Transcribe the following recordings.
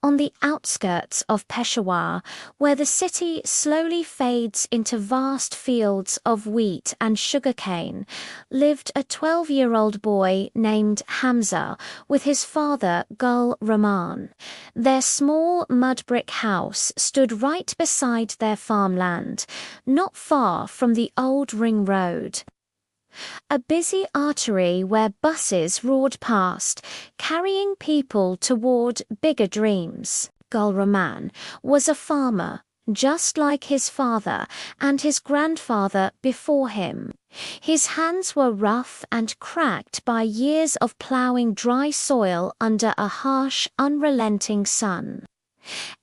On the outskirts of Peshawar, where the city slowly fades into vast fields of wheat and sugarcane, lived a 12-year-old boy named Hamza with his father Gul Rahman. Their small mud brick house stood right beside their farmland, not far from the old ring road. A busy artery where buses roared past, carrying people toward bigger dreams. Gul Rahman was a farmer, just like his father and his grandfather before him. His hands were rough and cracked by years of plowing dry soil under a harsh, unrelenting sun.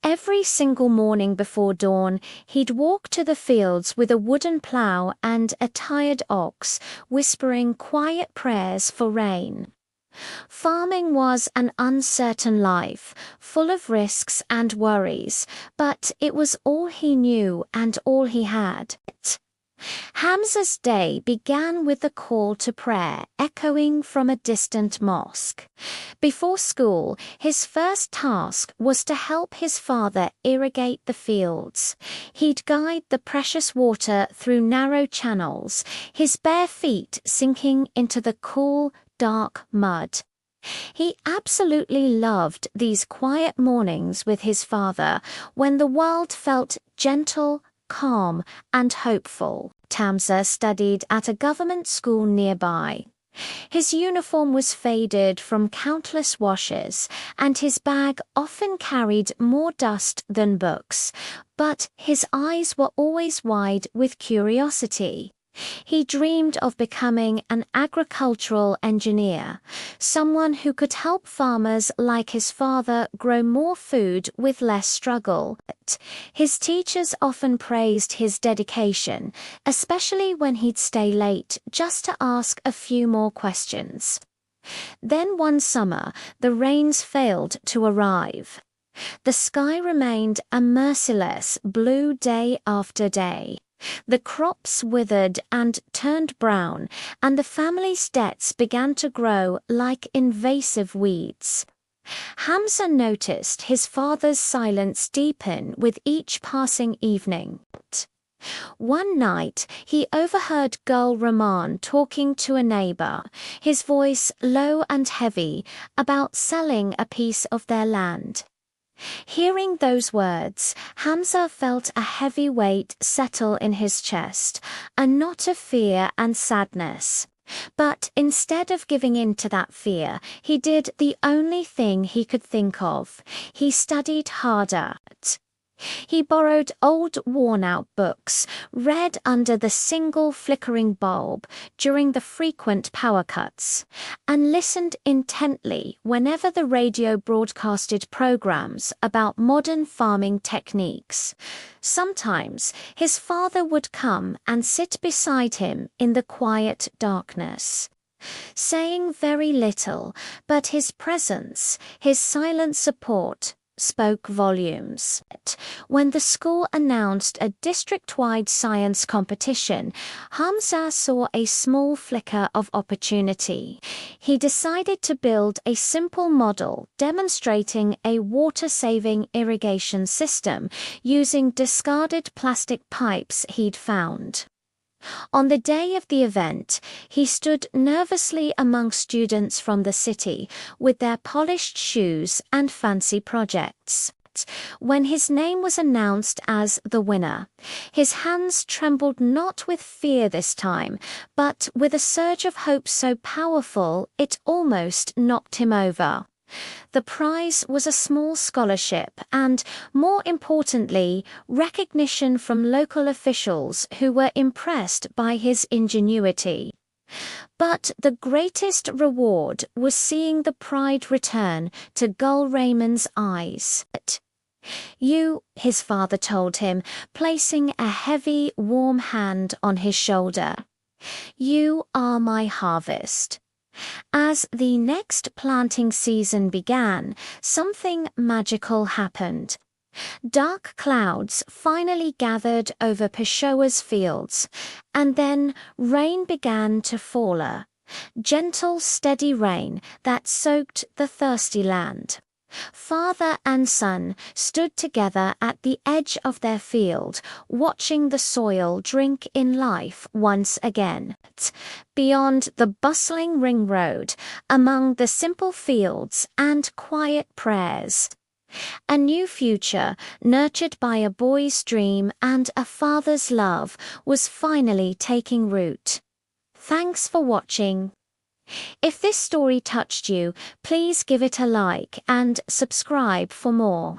Every single morning before dawn, he'd walk to the fields with a wooden plow and a tired ox, whispering quiet prayers for rain. Farming was an uncertain life, full of risks and worries, but it was all he knew and all he had. Hamza's day began with the call to prayer echoing from a distant mosque. Before school, his first task was to help his father irrigate the fields. He'd guide the precious water through narrow channels, his bare feet sinking into the cool, dark mud. He absolutely loved these quiet mornings with his father, when the world felt gentle, calm, and hopeful. Hamza studied at a government school nearby. His uniform was faded from countless washes, and his bag often carried more dust than books, but his eyes were always wide with curiosity. He dreamed of becoming an agricultural engineer, someone who could help farmers like his father grow more food with less struggle. His teachers often praised his dedication, especially when he'd stay late just to ask a few more questions. Then one summer, the rains failed to arrive. The sky remained a merciless blue day after day. The crops withered and turned brown, and the family's debts began to grow like invasive weeds. Hamza noticed his father's silence deepen with each passing evening. One night, he overheard Gul Rahman talking to a neighbor, his voice low and heavy, about selling a piece of their land. Hearing those words, Hamza felt a heavy weight settle in his chest, a knot of fear and sadness. But instead of giving in to that fear, he did the only thing he could think of. He studied harder. He borrowed old, worn-out books, read under the single flickering bulb during the frequent power cuts, and listened intently whenever the radio broadcasted programs about modern farming techniques. Sometimes his father would come and sit beside him in the quiet darkness, saying very little, but his presence, his silent support, spoke volumes. When the school announced a district-wide science competition, Hamza saw a small flicker of opportunity. He decided to build a simple model demonstrating a water-saving irrigation system using discarded plastic pipes he'd found. On the day of the event, he stood nervously among students from the city with their polished shoes and fancy projects. When his name was announced as the winner, his hands trembled not with fear this time, but with a surge of hope so powerful it almost knocked him over. The prize was a small scholarship and, more importantly, recognition from local officials who were impressed by his ingenuity. But the greatest reward was seeing the pride return to Gul Rahman's eyes. "You," his father told him, placing a heavy, warm hand on his shoulder, "you are my harvest." As the next planting season began, something magical happened. Dark clouds finally gathered over Peshawar's fields, and then rain began to fall. Gentle, steady rain that soaked the thirsty land. Father and son stood together at the edge of their field, watching the soil drink in life once again. Beyond the bustling ring road, among the simple fields and quiet prayers, a new future, nurtured by a boy's dream and a father's love, was finally taking root. Thanks for watching. If this story touched you, please give it a like and subscribe for more.